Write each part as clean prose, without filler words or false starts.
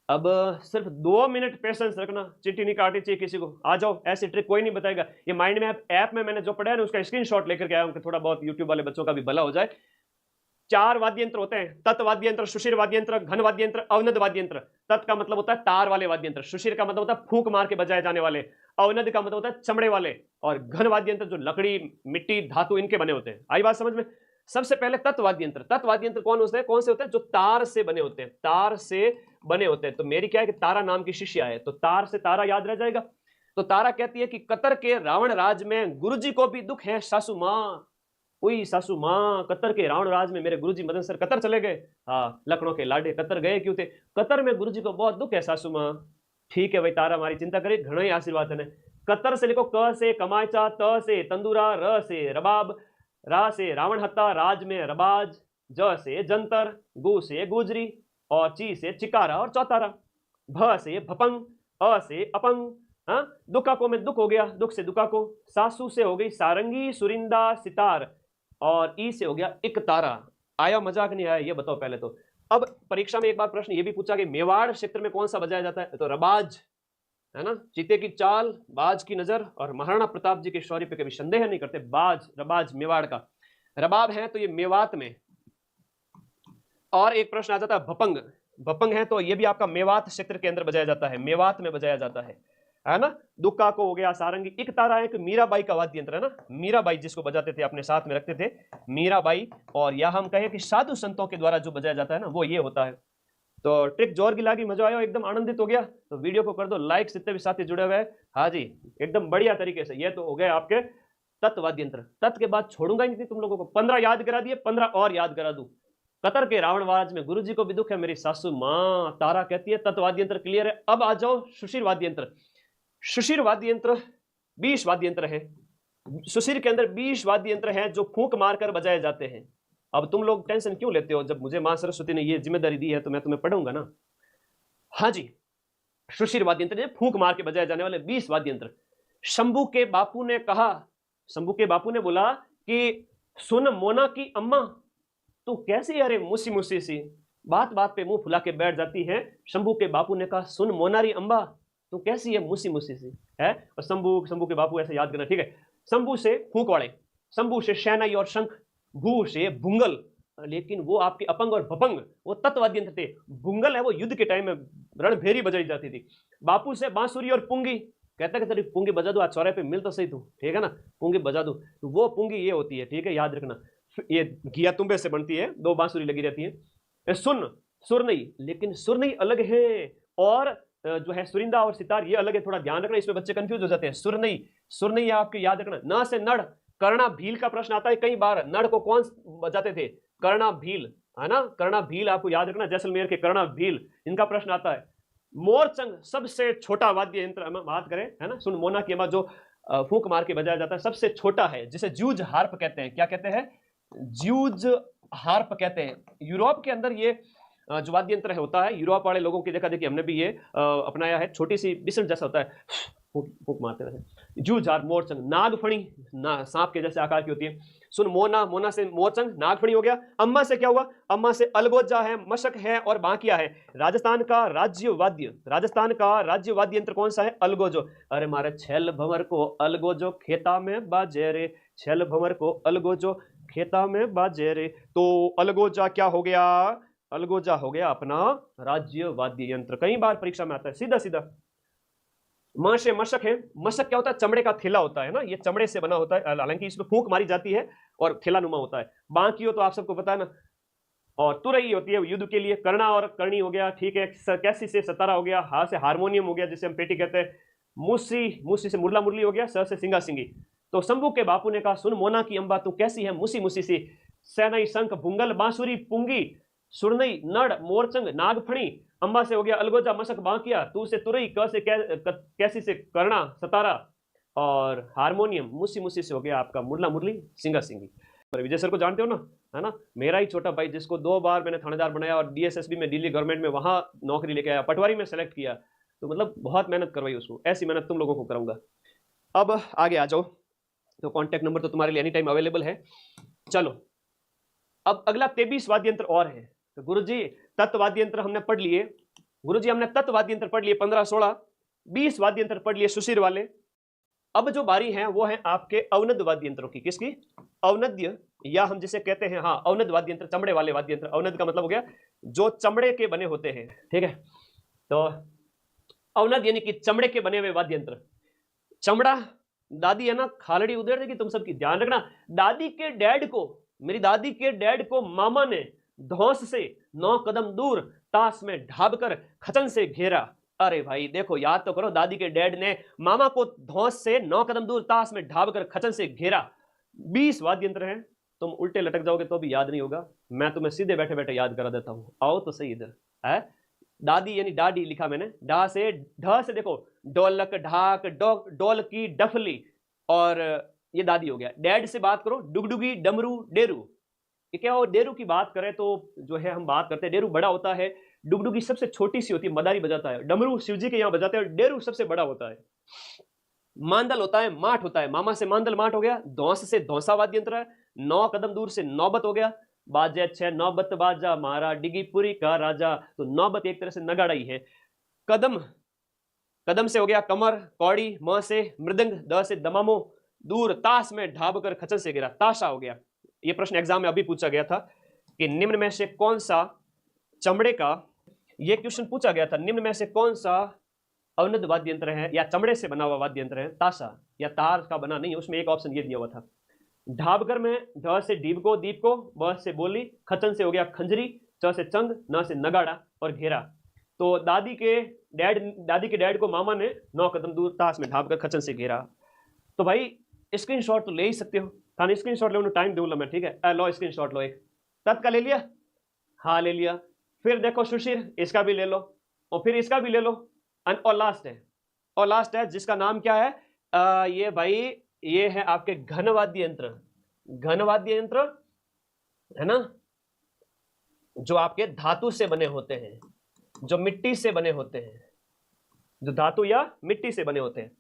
अब सिर्फ 2 minute patience रखना, चिट्ठी नहीं काटनी चाहिए किसी को। आ जाओ, ऐसी ट्रिक कोई नहीं बताएगा। ये माइंड मैप ऐप में मैंने जो पढ़ा है ना, उसका स्क्रीनशॉट लेकर के आया हूं कि थोड़ा बहुत यूट्यूब वाले बच्चों का भी भला हो जाए। 4 वाद्य यंत्र होते हैं, तत् वाद्य यंत्र, सुशिर वाद्य यंत्र, घन वाद्य यंत्र, अवनद वाद्य यंत्र। तत् का मतलब होता है तार वाले वाद्य यंत्र, सुशिर का मतलब होता है फूंक मार के बजाए जाने वाले, अवनद का मतलब होता है चमड़े वाले, और घन वाद्य यंत्र जो लकड़ी, मिट्टी, धातु इनके बने होते हैं। आई बात समझ में? सबसे पहले तत् वाद्य यंत्र। तत् वाद्य यंत्र कौन से होते हैं? जो तार से बने होते हैं, तार से बने होते हैं। तो मेरी क्या है कि तारा नाम की शिष्या है, तो तार से तारा याद रह जाएगा। तो तारा कहती है कि कतर के रावण राज में गुरुजी को भी दुख है सासू माँ। ओई सासू माँ, कतर के रावण राज में मेरे गुरुजी मदन सर कतर चले गए। हाँ, लखनऊ के लाडे कतर गए क्यों थे? कतर में गुरुजी को बहुत दुख है सासू माँ। ठीक है भाई तारा, हमारी चिंता करे, घणो ही आशीर्वाद है। कतर से लिखो क से कमायचा, त से तंदूरा, र से रबाब, रा से रावण हत्ता, राज में रबाज, ज से जंतर, गु से गुजरी, और ची से चिकारा और चौतारा, भ से भपंग, अ से अपंग। हाँ, दुखा को में दुख हो गया, दुख से दुखा को। सासू से हो गई सारंगी, सुरिंदा, सितार, और ई से हो गया एक तारा। आया मजाक नहीं आया ये बताओ पहले तो। अब परीक्षा में एक बार प्रश्न ये भी पूछा कि मेवाड़ क्षेत्र में कौन सा बजाया जाता है? तो रबाज है ना, चीते की चाल, बाज की नजर, और महाराणा प्रताप जी के शौर्य पे कभी संदेह नहीं करते। बाज, रबाज मेवाड़ का। रबाब है तो ये मेवात में। और एक प्रश्न आ जाता है भपंग। भपंग है तो ये भी आपका मेवात क्षेत्र के अंदर बजाया जाता है, मेवात में बजाया जाता है ना। दुक्का को हो गया सारंगी। एक तारा है कि मीराबाई का वाद्य यंत्र है ना, मीराबाई जिसको बजाते थे, अपने साथ में रखते थे, मीराबाई। और या हम कहें कि साधु संतों के द्वारा जो बजाया जाता है ना, वो ये होता है। तो ट्रिक जोर की लागी, मजा आया, एकदम आनंदित हो गया। तो वीडियो को कर दो लाइक, जितने भी साथी जुड़े हुए हैं। हाँ जी, एकदम बढ़िया तरीके से। ये तो हो गए आपके तत् वाद्य यंत्र। तत् के बाद छोड़ूंगा ही नहीं तुम लोगों को। 15 याद करा दिए, 15 और याद करा दूं। कतर के रावणवाज में गुरुजी को भी दुख है मेरी सासू माँ। तारा कहती है तत् वाद्य यंत्र क्लियर है। अब आ जाओ सुशीर वाद्य यंत्र। सुशीर वाद्य यंत्र 20 वाद्य यंत्र है। सुशीर के अंदर 20 वाद्य यंत्र हैं जो फूंक मारकर बजाए जाते हैं। अब तुम लोग टेंशन क्यों लेते हो? जब मुझे मां सरस्वती ने ये जिम्मेदारी दी है तो मैं तुम्हें पढ़ूंगा ना। हाँ जी, सुशीर वाद्य यंत्र फूंक मार के बजाए जाने वाले 20 वाद्य यंत्र। शंभू के बापू ने कहा, शंभू के बापू ने बोला कि सुन मोना की अम्मा, तू कैसी अरे मुसी मुसी सी, बात बात पे मुंह फुला के बैठ जाती है। शंभू के बापू ने कहा सुन मोनारी अम्बा, तू कैसी है मुसी मुसी सी है। और शंभू के बापू ऐसे याद करना, ठीक है। शंभू से फूंक वाले, शंभू से शहनाई और शंख, भू से भुंगल। लेकिन वो आपके अपंग और भपंग वो तत्वाद्य यंत्र थे। भुंगल है वो युद्ध के टाइम में रणभेरी बजाई जाती थी। बापू से बांसुरी और पुंगी, कहता कि तेरी पुंगी बजा दो, आज चौराहे पे मिल तो सही तू, ठीक है ना, पुंगी बजा दो। तो वो पुंगी ये होती है, ठीक है, याद रखना। ये घिया तुम्बे से बनती है, 2 बांसुरी लगी रहती है। सुन, सुर नहीं, लेकिन सुर नहीं अलग है, और जो है सुरिंदा और सितार ये अलग है, थोड़ा ध्यान रखना, इसमें बच्चे कंफ्यूज हो जाते हैं। सुर नहीं आपके याद रखना। न से नड़, कर्णा भील का प्रश्न आता है कई बार। नड़ को कौन बजाते थे? कर्णा भील, है ना, कर्णा भील आपको याद रखना, जैसलमेर के कर्णा भील, इनका प्रश्न आता है। मोरचंग सबसे छोटा वाद्य यंत्र हम बात करें, है ना, सुन मोना की जो फूंक मार के बजाया जाता है, सबसे छोटा है, जिसे जूज हार्प कहते हैं। क्या कहते हैं? जूज हार्प कहते हैं। यूरोप के अंदर ये जो वाद्य यंत्र होता है, यूरोप वाले लोगों की देखा देखी हमने भी ये अपनाया है। छोटी सी बिस्कुट जैसा होता है, फूंक मारते हैं। जूझ हार्प, मोरचंग, नागफणी, सांप के जैसे आकार की होती है। सुन मोना, मोना से मोरचंग, नागफणी हो गया। अम्मा से क्या हुआ? अम्मा से अलगोजा है, मशक है और बांकिया है। राजस्थान का राज्य वाद्य यंत्र कौन सा है? अलगोजो। अरे मारे छेल भंवर को अलगोजो खेता में बाजे रे, छेल भंवर को अलगोजो खेता में बाजे रे। तो अलगोजा क्या हो गया? अलगोजा हो गया अपना राज्य वाद्य यंत्र। कई बार परीक्षा में आता है सीधा सीधा। मां से मशक है। मशक क्या होता है? चमड़े का थैला होता है ना, ये चमड़े से बना होता है, हालांकि इसमें फूंक मारी जाती है और थैला नुमा होता है। बांकी हो तो आप सबको पता है ना। और तुरई होती है युद्ध के लिए। कर्णा और कर्णी हो गया, ठीक है। कैसी से सतारा हो गया। हा से हारमोनियम हो गया, जिसे हम पेटी कहते हैं। मूसी से मुरला मुरली हो गया। स से सिंगा सिंगी। तो शंभू के बापू ने कहा सुन मोना की अम्बा, तू कैसी है मुसी मुसी सी। सैनई, शंख, भुंगल, बांसुरी, पुंगी, सुरनई, नड़, मोरचंग, नागफणी। अम्बा से हो गया अलगोजा, मशक, बांकिया। तू से तुरई, क से कैसी से कर्णा, सतारा, और हारमोनियम, मुसी मुसी से हो गया आपका मुरला मुरली, सिंगा सिंगी। विजय सर को जानते हो ना, है ना, मेरा ही छोटा भाई, जिसको 2 बार मैंने थानेदार बनाया और डीएसएसबी में, दिल्ली गवर्नमेंट में, वहां नौकरी लेके आया, पटवारी में सेलेक्ट किया। तो मतलब बहुत मेहनत करवाई उसको। ऐसी मेहनत तुम लोगों को कराऊंगा। अब आगे आ जाओ। तो कॉन्टैक्ट नंबर तो तुम्हारे लिए एनी टाइम अवेलेबल है। चलो, अब अगला 23 वाद्य यंत्र और है। तो गुरुजी तत्वाद्य यंत्र हमने पढ़ लिए, गुरुजी हमने तत्व वाद्य यंत्र पढ़ लिए 15, 16, 20 वाद्य यंत्र पढ़ लिए सुशीर वाले। अब जो बारी है वो है आपके अवनद वाद्य यंत्रों की। किसकी? अवनद्य, या हम जिसे कहते हैं हाँ अवनद वाद्य यंत्र, चमड़े वाले वाद्य यंत्र। अवनद का मतलब हो गया जो चमड़े के बने होते हैं, ठीक है। तो अवनद यानी कि चमड़े के बने हुए वाद्य यंत्र। चमड़ा, दादी है ना खालड़ी उधेड़ देगी तुम सबकी, ध्यान रखना। दादी के डैड को, मेरी दादी के डैड को मामा ने धौंस से 9 कदम दूर ताश में ढाबकर खचन से घेरा। अरे भाई देखो, याद तो करो, दादी के डैड ने मामा को धौंस से 9 कदम दूर ताश में ढाबकर खचन से घेरा। 20 वाद्य यंत्र हैं, तुम उल्टे लटक जाओगे तो भी याद नहीं होगा, मैं तुम्हें सीधे बैठे बैठे याद करा देता हूं। आओ तो सही इधर है। दादी यानी डाडी लिखा मैंने, डा से ढ से देखो, ढोलक, ढाक, ढोलकी, डफली, और ये दादी हो गया। डैड से बात करो, डुगडुगी, डमरू, डेरू। ये क्या हो, डेरू की बात करें तो जो है हम बात करते हैं, डेरू बड़ा होता है, डुगडुगी सबसे छोटी सी होती है, मदारी बजाता है, डमरू शिवजी के यहाँ बजाते हैं, डेरू सबसे बड़ा होता है। मांदल होता है, माठ होता है, मामा से मांदल माठ हो गया। धौंस से धौंसा वाद्य यंत्र है। 9 कदम दूर से नौबत हो गया। बाजे 6 नौबत बाजा मारा डिगीपुरी का राजा, तो नौबत एक तरह से नगाड़ा ही है। कदम, कदम से हो गया कमर, कौड़ी, म से मृदंग, द से दमामो, दूर ताश में ढाबकर खचन से गिरा, ताशा हो गया। ये प्रश्न एग्जाम में अभी पूछा गया था कि निम्न में से कौन सा चमड़े का, ये क्वेश्चन पूछा गया था, निम्न में से कौन सा अवनद वाद्य यंत्र है या चमड़े से बना हुआ वाद्य यंत्र है? ताशा या तार का बना नहीं, उसमें एक ऑप्शन ये दिया हुआ था। ढाबकर में ढ से दीप को, ब से बोली, खचन से हो गया खंजरी, च से चंग, न से नगाड़ा और घेरा। तो दादी के डैड को मामा ने 9 कदम दूर ताश में ढाबकर खचन से घेरा। तो भाई स्क्रीनशॉट तो ले ही सकते हो, थाने स्क्रीनशॉट ले, टाइम दूंगा मैं, ठीक है। लो स्क्रीनशॉट लो, एक तत् का ले लिया, हाँ ले लिया। फिर देखो सुशीर, इसका भी ले लो, और फिर इसका भी ले लो, और लास्ट है जिसका नाम क्या है, ये भाई ये है आपके घनवाद्य यंत्र। घनवाद्य यंत्र है ना, जो आपके धातु से बने होते हैं, जो मिट्टी से बने होते हैं, जो धातु या मिट्टी से बने होते हैं।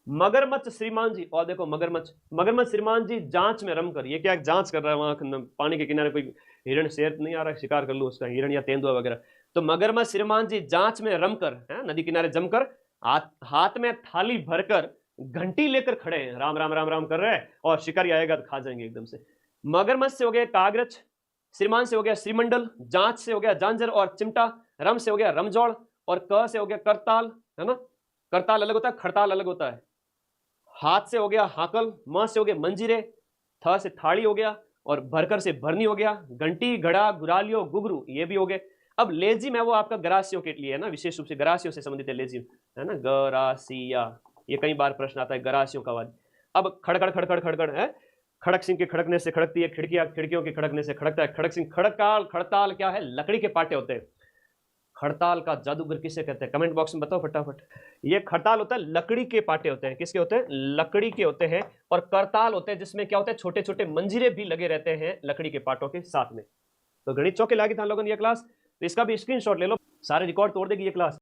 मगरमच्छ श्रीमान जी, और देखो मगरमच्छ श्रीमान जी जांच में रमकर, ये क्या जांच कर रहा है वहां पानी के किनारे, कोई हिरण शेर नहीं आ रहा है, शिकार कर लो उसका, हिरण या तेंदुआ वगैरह। तो मगरमच्छ श्रीमान जी जांच में रमकर, नदी किनारे जमकर, हाथ में थाली भरकर घंटी लेकर खड़े हैं, राम राम राम राम कर रहे हैं, और शिकारी आएगा तो खा जाएंगे एकदम से। मगरमच्छ से हो गया कागरच, श्रीमान से हो गया श्रीमंडल, जांच से हो गया जांजर और चिमटा, रम से हो गया रमजोड़, और क से हो गया करताल, है ना। करताल अलग होता है, खड़ताल अलग होता है। हाथ से हो गया हाकल, म से हो गया मंजीरे, थ से थाली हो गया, और भरकर से भरनी हो गया। घंटी, घड़ा, गुरालियो, गुगरू, ये भी हो गए। अब लेजिम है वो आपका गरासियों के लिए है ना, विशेष रूप से गरासियों से संबंधित है लेजिम, है ना, गरासिया, ये कई बार प्रश्न आता है गरासियों का वाद। अब खड़खड़ खड़खड़ खड़खड़ है, खड़क सिंह के खड़कने से खड़कती है खिड़कियां, खिड़कियों के खड़कने से खड़कता है खड़क सिंह। खड़काल, खड़ताल क्या है, लकड़ी के पाटे होते हैं। खड़ताल का जादूगर किसे कहते हैं, कमेंट बॉक्स में बताओ फटाफट। ये खड़ताल होता है, लकड़ी के पाटे होते हैं, किसके होते हैं, लकड़ी के होते हैं। और करताल होते हैं जिसमें क्या होता है, छोटे छोटे मंजीरे भी लगे रहते हैं लकड़ी के पाटों के साथ में। तो गणित चौके लागी था लोगों ने ये क्लास, तो इसका भी स्क्रीनशॉट ले लो, सारे रिकॉर्ड तोड़ देगी ये क्लास।